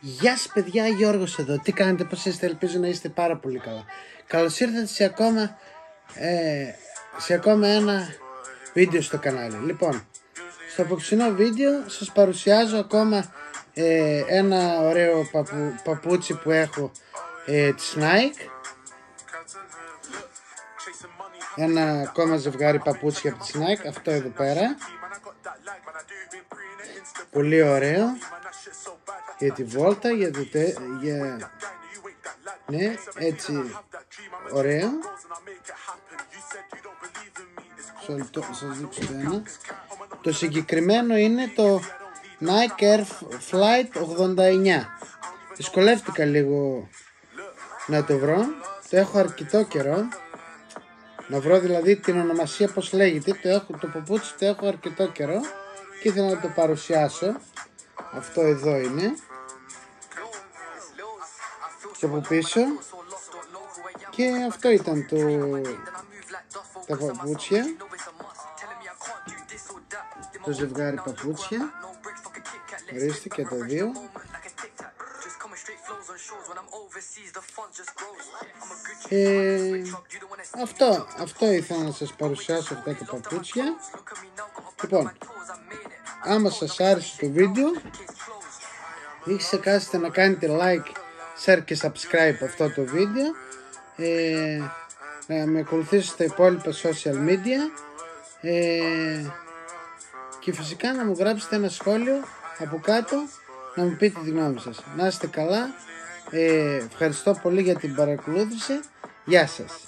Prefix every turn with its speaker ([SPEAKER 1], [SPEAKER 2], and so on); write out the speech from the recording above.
[SPEAKER 1] Γεια σας παιδιά, Γιώργος εδώ. Τι κάνετε, πώς είστε? Ελπίζω να είστε πάρα πολύ καλά. Καλώς ήρθατε σε ακόμα ένα βίντεο στο κανάλι. Λοιπόν, στο απόψινό βίντεο σας παρουσιάζω ακόμα ένα ωραίο παπούτσι που έχω της Nike. Ένα ακόμα ζευγάρι παπούτσια από της Nike, αυτό εδώ πέρα. Πολύ ωραίο. Για τη βόλτα, ναι, έτσι ωραίο. Σας δείξω το ένα. Το συγκεκριμένο είναι το Nike Air Flight 89. Δυσκολεύτηκα λίγο να το βρω. Το έχω αρκετό καιρό. Να βρω δηλαδή την ονομασία πως λέγεται. Το παπούτσι το έχω αρκετό καιρό και ήθελα να το παρουσιάσω. Αυτό εδώ είναι. Και από πίσω. Και αυτό ήταν τα παπούτσια. Το ζευγάρι παπούτσια. Ορίστε και τα δύο. Αυτό ήθελα να σας παρουσιάσω, αυτά τα παπούτσια. Λοιπόν, άμα σας άρεσε το βίντεο, μην ξεχάσετε να κάνετε like, share και subscribe αυτό το βίντεο, να με ακολουθήσετε στα υπόλοιπα social media και φυσικά να μου γράψετε ένα σχόλιο από κάτω να μου πείτε τη γνώμη σας. Να είστε καλά, ευχαριστώ πολύ για την παρακολούθηση, γεια σας.